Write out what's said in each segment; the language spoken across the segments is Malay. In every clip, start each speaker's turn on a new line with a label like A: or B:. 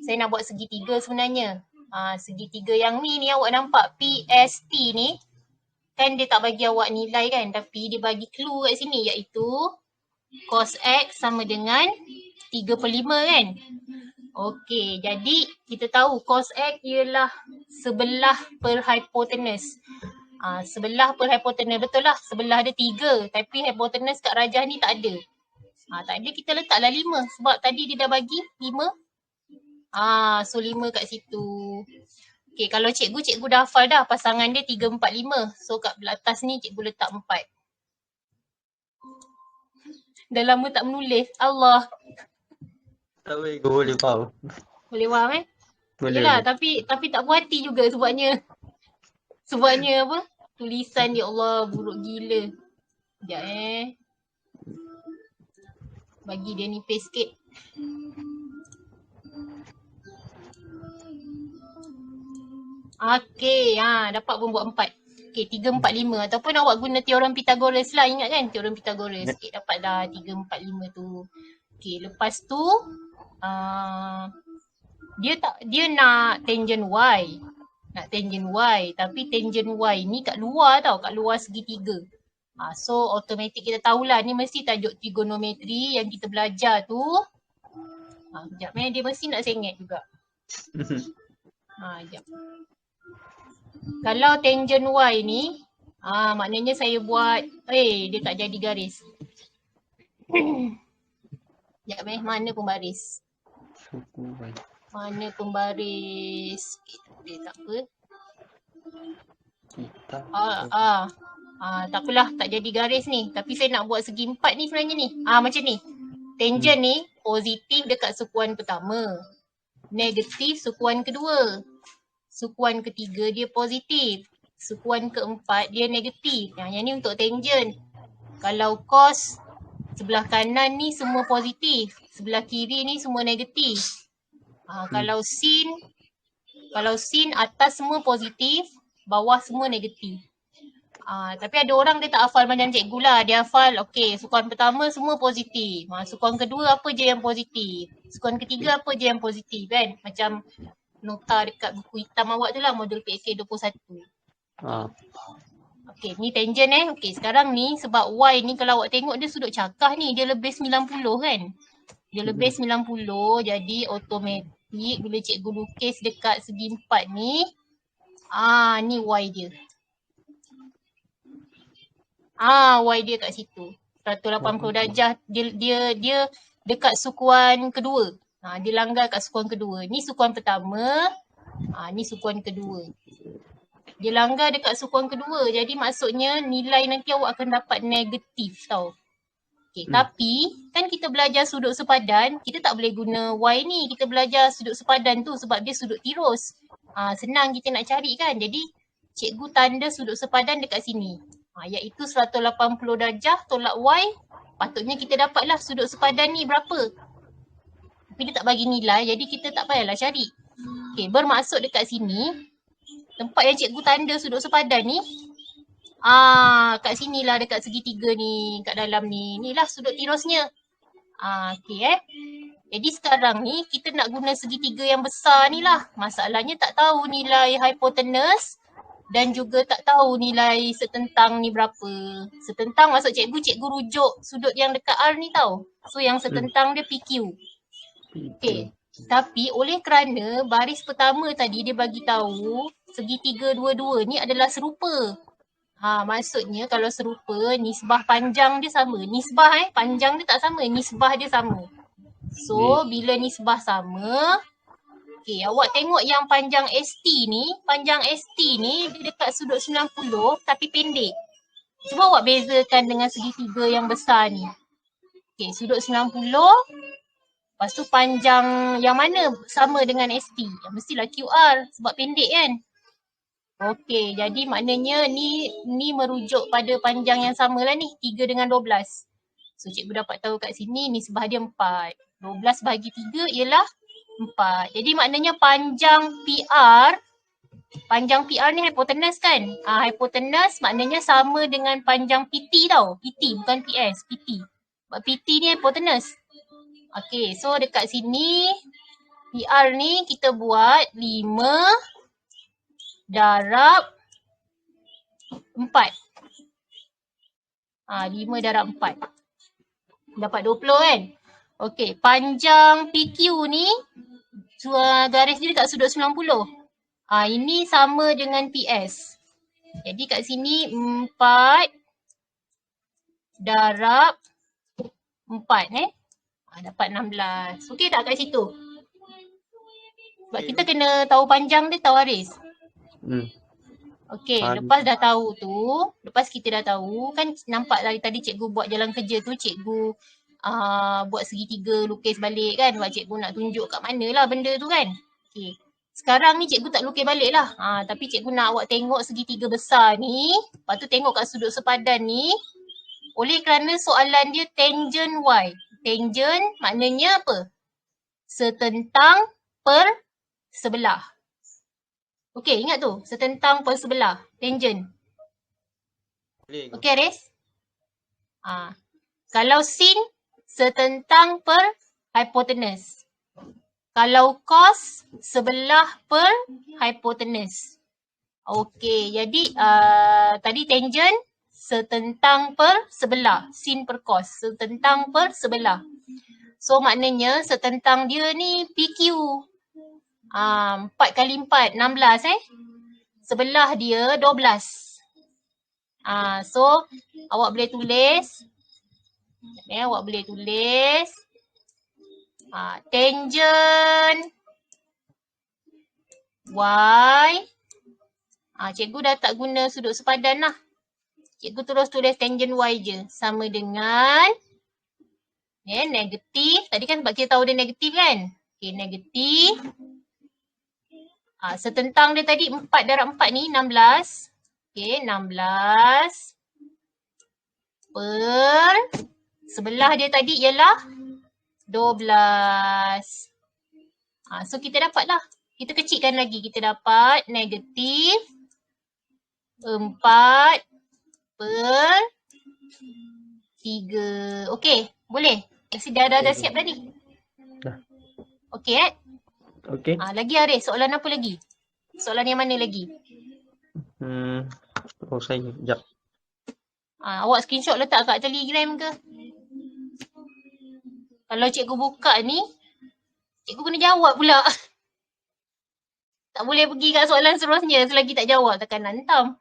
A: Saya nak buat segitiga sebenarnya. Segitiga yang ni awak nampak PST ni. Kan dia tak bagi awak nilai kan. Tapi dia bagi clue kat sini iaitu cos X sama dengan 3/5 kan. Okey, jadi kita tahu cos X ialah sebelah per hipotenus. Sebelah per hipotenus, betul lah. Sebelah ada 3 tapi hipotenus kat rajah ni tak ada. Tak ada, kita letaklah 5 sebab tadi dia dah bagi 5. So 5 kat situ. Okey, kalau cikgu dah hafal dah pasangan dia 3, 4, 5. So kat belah atas ni cikgu letak 4. Dah lama tak menulis. Allah.
B: Tak boleh faham.
A: Boleh faham
B: Boleh.
A: Yelah, tapi tak puas hati juga sebabnya apa? Tulisan ya Allah buruk gila. Sekejap bagi dia nipis sikit. Okey, dapat pun buat 4. Okey, 3, 4, 5 ataupun awak guna teorem Pythagoras lah, ingat kan teorem Pythagoras. Okey, dapat dah 3, 4, 5 tu. Okey, lepas tu dia nak tangent Y. Nak tangent Y, tapi tangent Y ni kat luar tau, kat luar segitiga. So automatik kita tahulah ni mesti tajuk trigonometri yang kita belajar tu. Sekejap dia mesti nak sengit juga. Sekejap. Kalau tangent Y ni, maknanya saya buat, dia tak jadi garis. Sekejap mana pembaris? Mana pembaris? Dia tak apa. Tak apalah, tak jadi garis ni. Tapi saya nak buat segi 4 ni sebenarnya ni. Macam ni. Tangent ni positif dekat sukuan pertama. Negatif sukuan kedua. Sukuan ketiga dia positif. Sukuan keempat dia negatif. Yang ni untuk tangent. Kalau cos sebelah kanan ni semua positif. Sebelah kiri ni semua negatif. Kalau sin atas semua positif, bawah semua negatif. Tapi ada orang dia tak hafal macam cikgu lah. Dia hafal, okey, sukuan pertama semua positif. Sukuan kedua apa je yang positif. Sukuan ketiga apa je yang positif kan. Macam nota dekat buku hitam awak tu lah, modul PK 21. Okey, ni tangent Okey, sekarang ni sebab Y ni kalau awak tengok dia sudut cakah ni. Dia lebih 90 kan. Dia lebih 90, jadi automatik bila cikgu lukis dekat segi 4 ni. Ni Y dia. Y dia kat situ. 180 darjah. Dia dekat sukuan kedua. Dia langgar kat sukuan kedua. Ni sukuan pertama. Ni sukuan kedua. Dia langgar dekat sukuan kedua. Jadi maksudnya nilai nanti awak akan dapat negatif tau. Okay, tapi kan kita belajar sudut sepadan. Kita tak boleh guna Y ni. Kita belajar sudut sepadan tu sebab dia sudut tirus. Senang kita nak cari kan. Jadi cikgu tanda sudut sepadan dekat sini. Iaitu 180 darjah tolak Y. Patutnya kita dapatlah sudut sepadan ni berapa. Tapi dia tak bagi nilai, jadi kita tak payahlah cari. Okay, bermaksud dekat sini, tempat yang cikgu tanda sudut sepadan ni, kat sinilah dekat segitiga ni, kat dalam ni. Inilah sudut tirusnya. Okay Jadi sekarang ni kita nak guna segitiga yang besar ni lah. Masalahnya tak tahu nilai hipotenus. Dan juga tak tahu nilai setentang ni berapa. Setentang maksud cikgu rujuk sudut yang dekat R ni tau. So yang setentang dia PQ. Okay. Tapi oleh kerana baris pertama tadi dia bagi tahu segitiga dua-dua ni adalah serupa. Maksudnya kalau serupa nisbah panjang dia sama. Nisbah panjang dia tak sama. Nisbah dia sama. So bila nisbah sama, okay, awak tengok yang panjang ST ni. Panjang ST ni dia dekat sudut 90 tapi pendek. Cuba awak bezakan dengan segitiga yang besar ni. Okay, sudut 90. Lepas tu panjang yang mana sama dengan ST? Mestilah QR sebab pendek kan. Okay, jadi maknanya ni merujuk pada panjang yang sama lah ni. 3 dengan 12. So cikgu dapat tahu kat sini nisbah dia 4. 12 bahagi 3 ialah 4. Jadi maknanya panjang PR ni hipotenus kan? Hipotenus maknanya sama dengan panjang PT tau. PT bukan PS, PT. Sebab PT ni hipotenus. Okay, so dekat sini PR ni kita buat 5 darab 4. 5 darab 4. Dapat 20 kan? Okey, panjang PQ ni garis dia dekat sudut 90. Ini sama dengan PS. Jadi kat sini 4 darab 4 dapat 16. Okey tak kat situ? Sebab kita kena tahu panjang dia, tahu Haris. Okey, lepas dah tahu tu, lepas kita dah tahu kan nampak tadi cikgu buat jalan kerja tu, cikgu buat segitiga lukis balik kan. Sebab cikgu nak tunjuk kat mana lah benda tu kan. Okey. Sekarang ni cikgu tak lukis balik lah. Tapi cikgu nak awak tengok segitiga besar ni. Lepas tu tengok kat sudut sepadan ni. Oleh kerana soalan dia tangent Y. Tangent maknanya apa? Setentang per sebelah. Okey, ingat tu. Setentang per sebelah. Tangent. Okey, Aris? Kalau sin, setentang per hypotenuse. Kalau cos, sebelah per hypotenuse. Okey, jadi tadi tangent setentang per sebelah. Sin per cos, setentang per sebelah. So maknanya setentang dia ni PQ. 4 kali 4, 16 Sebelah dia 12. So awak boleh tulis. Awak boleh tulis. Tangent Y. Cikgu dah tak guna sudut sepadan lah. Cikgu terus tulis tangent Y je. Sama dengan negatif. Tadi kan sebab kita tahu dia negatif kan. Okay, negatif. Setentang dia tadi 4 darab 4 ni 16. Okay, 16 per sebelah dia tadi ialah 12. So kita dapat lah. Kita kecilkan lagi. Kita dapat negatif 4 per 3. Okey, boleh? Dah siap tadi?
B: Dah.
A: Okey
B: Okey.
A: Lagi Haris, soalan apa lagi? Soalan yang mana lagi?
B: Saya sekejap.
A: Awak screenshot letak kat Telegram ke? Kalau cikgu buka ni, cikgu kena jawab pula. Tak boleh pergi kat soalan seterusnya selagi tak jawab, takkan nak hentam.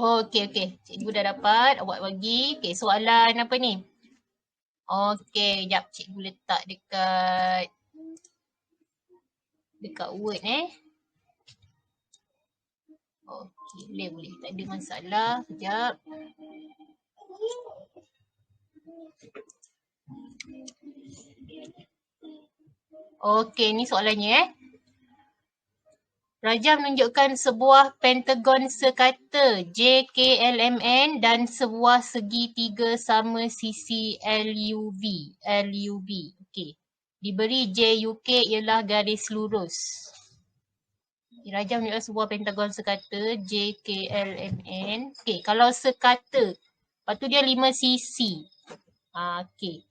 A: Okey. Cikgu dah dapat. Awak bagi. Okey, soalan apa ni? Okey, jap cikgu letak dekat Word Okey, boleh. Tak ada masalah. Sekejap. Okey, ni soalannya Raja menunjukkan sebuah pentagon sekata JKLMN dan sebuah segitiga sama sisi LUV. Okey. Diberi JUK ialah garis lurus. Raja menunjukkan sebuah pentagon sekata JKLMN. Okey, kalau sekata, lepas tu dia 5 sisi. Okey.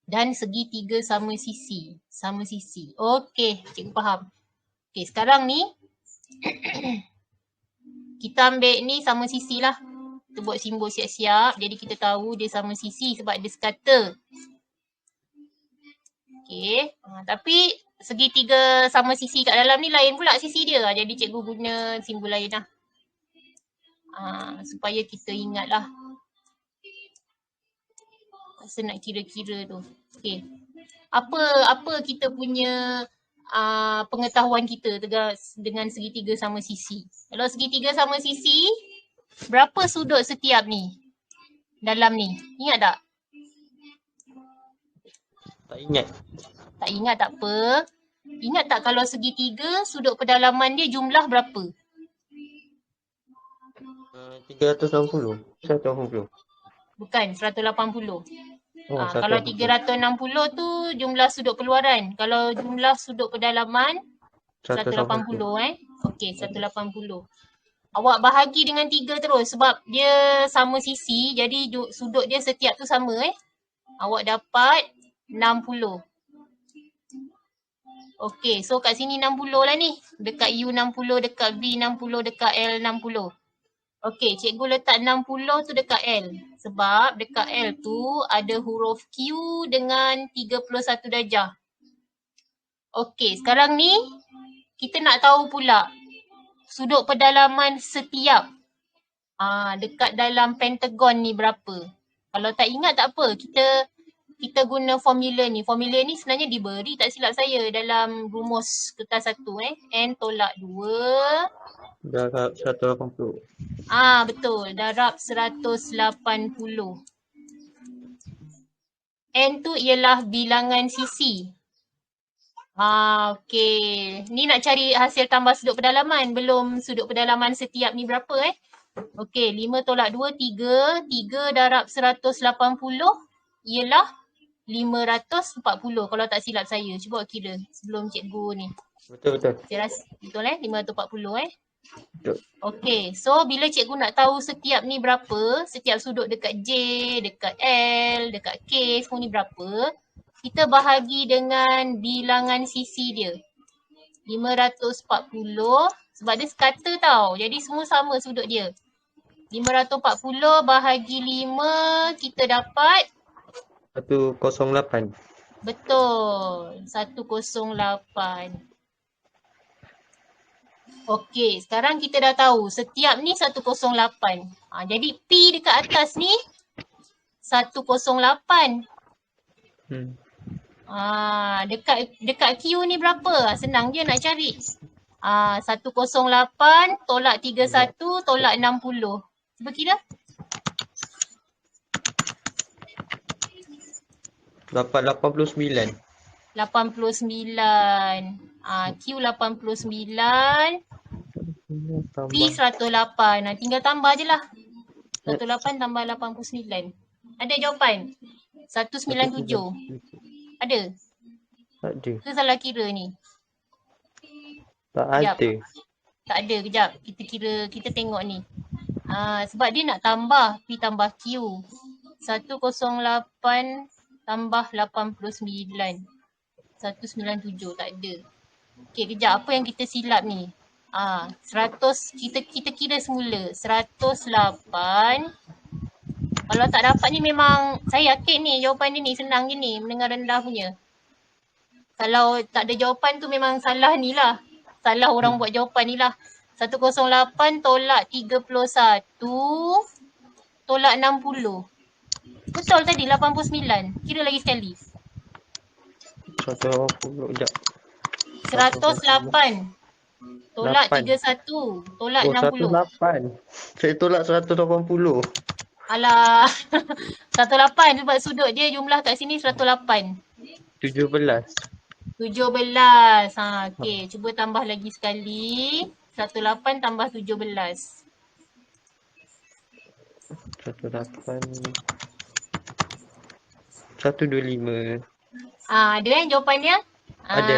A: Dan segitiga sama sisi. Okey, cikgu faham. Okey, sekarang ni kita ambil ni sama sisi lah. Kita buat simbol siap-siap. Jadi kita tahu dia sama sisi sebab dia sekata. Okey, tapi segitiga sama sisi kat dalam ni lain pula sisi dia. Jadi cikgu guna simbol lain lah. Supaya kita ingat lah. Masa nak kira-kira tu. Okey. Apa kita punya pengetahuan kita dengan segitiga sama sisi? Kalau segitiga sama sisi, berapa sudut setiap ni? Dalam ni. Ingat tak?
B: Tak ingat.
A: Tak ingat tak apa. Ingat tak kalau segitiga sudut pedalaman dia jumlah berapa?
B: 360. 180.
A: Bukan, 180.
B: Oh,
A: Kalau
B: 180.
A: 360 tu jumlah sudut keluaran. Kalau jumlah sudut pedalaman
B: 180.
A: 180 Okey, 180. Awak bahagi dengan 3 terus sebab dia sama sisi jadi sudut dia setiap tu sama Awak dapat 60. Okey, so kat sini 60 lah ni. Dekat U 60, dekat V 60, dekat L 60. Okey, cikgu letak 60 tu dekat L. Sebab dekat L tu ada huruf Q dengan 31 darjah. Okey, sekarang ni kita nak tahu pula sudut pedalaman setiap dekat dalam pentagon ni berapa. Kalau tak ingat tak apa, kita guna formula ni. Formula ni sebenarnya diberi tak silap saya dalam rumus kertas 1 N tolak 2
B: Darab 180.
A: Betul, darab 180. N tu ialah bilangan sisi. Okey. Ni nak cari hasil tambah sudut pedalaman. Belum sudut pedalaman setiap ni berapa Okey, 5 tolak 2, 3. 3 darab 180 ialah 540 kalau tak silap saya. Cuba kira sebelum cikgu ni.
B: Betul.
A: Saya rasa betul 540
B: Betul.
A: Okey, so bila cikgu nak tahu setiap ni berapa, setiap sudut dekat J, dekat L, dekat K, semua ni berapa, kita bahagi dengan bilangan sisi dia. 540 sebab dia sekata tau. Jadi semua sama sudut dia. 540 bahagi 5 kita dapat
B: 108.
A: betul, 108. Okey, sekarang kita dah tahu setiap ni 108. Jadi P dekat atas ni 108. Dekat Q ni berapa? Senang je nak cari. 108 tolak 31 tolak 60. Cuba kira.
B: Dapat 89.
A: 89. Q 89. P 108. Tinggal tambah je lah. 108 tambah 89. Ada jawapan? 197. Ada?
B: Tak ada.
A: Ke salah kira ni?
B: Tak
A: Kejap.
B: ada.
A: Tak ada, kejap. Kita kira, kita tengok ni. Sebab dia nak tambah P tambah Q. 108 tambah 89. 197 tak ada. Okey, kejap. Apa yang kita silap ni? 100, kita kira semula. 108. Kalau tak dapat ni memang, saya yakin ni jawapan dia ni senang je ni. Mendengar rendah punya. Kalau tak ada jawapan tu memang salah ni lah. Salah orang buat jawapan ni lah. 108 tolak 31 tolak 60. Betul tadi 89. Kira lagi sekali.
B: 180. Sekejap.
A: 108 tolak 31 tolak 60.
B: 108. Saya tolak 180.
A: Alah. 108 sebab sudut dia jumlah kat sini 108.
B: 17.
A: 17. Okey. Cuba tambah lagi sekali. 108 tambah 17.
B: 108. 125.
A: Ada jawapannya?
B: Ada.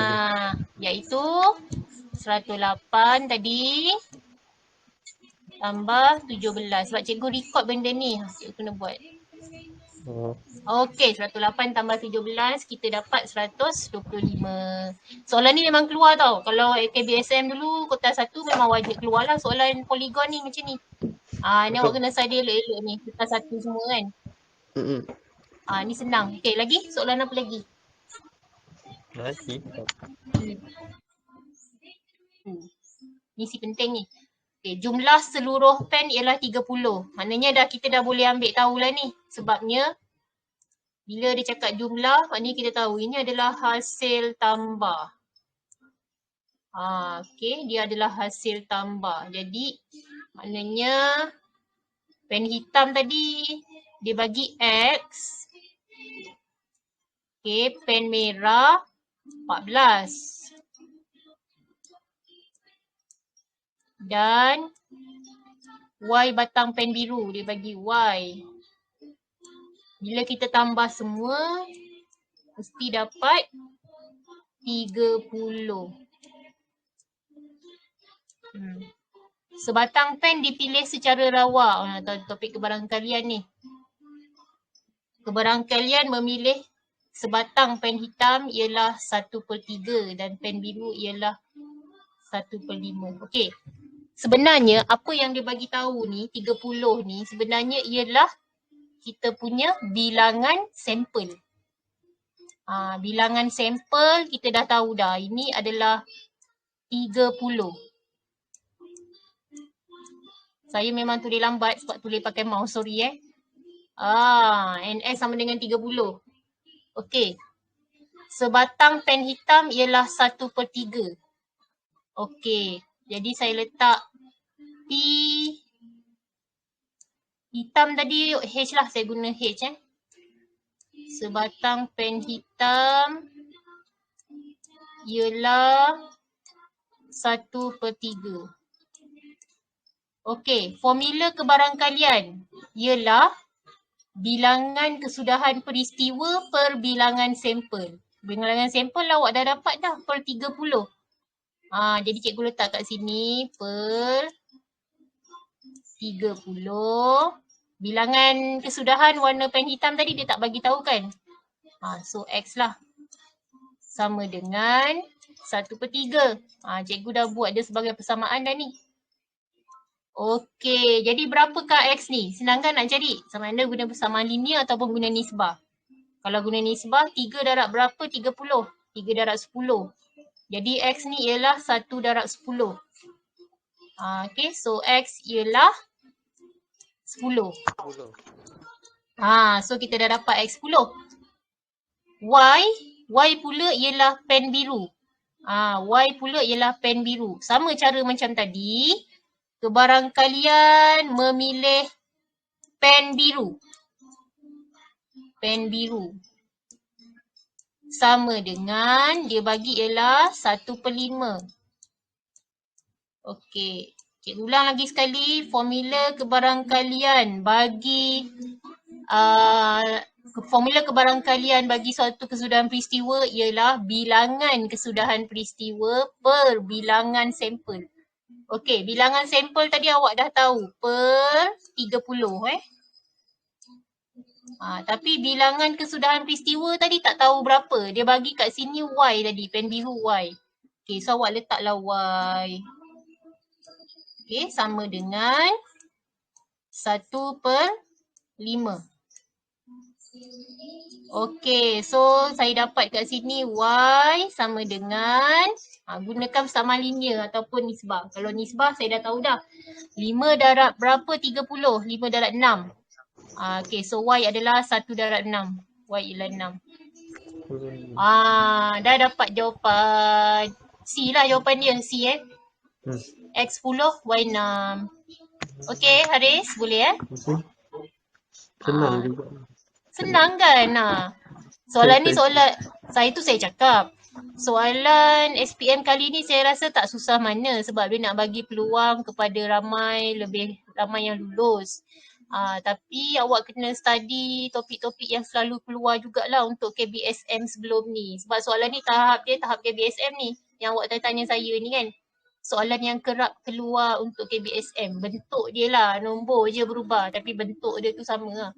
A: Iaitu 108 tadi tambah 17. Sebab cikgu record benda ni. Cikgu kena buat. Okey, 108 tambah 17 kita dapat 125. Soalan ni memang keluar tau. Kalau AKBSM dulu kertas 1 memang wajib keluar lah soalan poligon ni macam ni. Ni awak kena study elok-elok ni. Kertas 1 semua kan. Ni senang. Okey, lagi? Soalan apa lagi? Ni si penting ni. Okay, jumlah seluruh pen ialah 30. Maknanya kita dah boleh ambil tahulah ni. Sebabnya bila dia cakap jumlah, maknanya kita tahu ini adalah hasil tambah. Okay, dia adalah hasil tambah. Jadi maknanya pen hitam tadi dia bagi X. Okay, pen merah 14. Dan Y batang pen biru dia bagi Y. Bila kita tambah semua, mesti dapat 30. Sebatang pen dipilih secara rawak. Topik kebarangkalian ni. Kebarangkalian memilih sebatang pen hitam ialah 1/3 dan pen biru ialah 1/5. Okey. Sebenarnya apa yang dia bagi tahu ni 30 ni sebenarnya ialah kita punya bilangan sampel. Bilangan sampel kita dah tahu dah. Ini adalah 30. Saya memang tulis lambat sebab tulis pakai mouse, sorry NS sama dengan 30. Okey. Sebatang pen hitam ialah 1/3. Okey. Jadi saya letak P hitam tadi H lah, saya guna H Sebatang pen hitam ialah 1/3. Okey, formula kebarangkalian ialah bilangan kesudahan peristiwa per bilangan sampel. Bilangan sampel awak dah dapat dah per 30. Jadi cikgu letak kat sini per 30. Bilangan kesudahan warna pen hitam tadi dia tak bagi tahu kan? So X lah. Sama dengan 1/3. Cikgu dah buat dia sebagai persamaan dah ni. Okey, jadi berapakah X ni? Senang kan nak cari? Sama ada guna persamaan linear ataupun guna nisbah. Kalau guna nisbah, 3 darab berapa? 30. 3 darab 10. Jadi X ni ialah 1 darab 10. Okey, so X ialah 10. So kita dah dapat X 10. Y pula ialah pen biru. Y pula ialah pen biru. Sama cara macam tadi. Kebarangkalian memilih pen biru. Pen biru. Sama dengan dia bagi ialah 1/5. Okey. Cikgu ulang lagi sekali. Formula kebarangkalian bagi suatu kesudahan peristiwa ialah bilangan kesudahan peristiwa per bilangan sampel. Okey, bilangan sampel tadi awak dah tahu per 30 tapi bilangan kesudahan peristiwa tadi tak tahu berapa. Dia bagi kat sini Y tadi, pen biru Y. Okey, so awak letaklah Y. Okey, sama dengan 1/5. Okey, so saya dapat kat sini Y sama dengan gunakan persamaan linear ataupun nisbah. Kalau nisbah saya dah tahu dah. 5 darab berapa? 30. 5 darab 6. Okey, so Y adalah 1 darab 6. Y ialah 6. Dah dapat jawapan. C lah jawapan dia. C X 10, Y 6. Okey, Haris, boleh
B: Senang juga.
A: Senang kan? Soalan ni saya cakap. Soalan SPM kali ni saya rasa tak susah mana sebab dia nak bagi peluang kepada lebih ramai yang lulus. Tapi awak kena study topik-topik yang selalu keluar jugalah untuk KBSM sebelum ni. Sebab soalan ni tahap KBSM ni yang awak tanya saya ni kan. Soalan yang kerap keluar untuk KBSM. Bentuk dia lah, nombor je berubah tapi bentuk dia tu sama lah.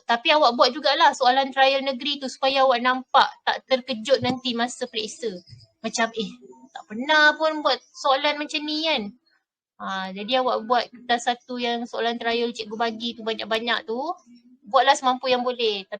A: Tapi awak buat jugalah soalan trial negeri tu supaya awak nampak tak terkejut nanti masa periksa. Macam tak pernah pun buat soalan macam ni kan. Jadi awak buat kertas satu yang soalan trial cikgu bagi tu banyak-banyak tu. Buatlah semampu yang boleh.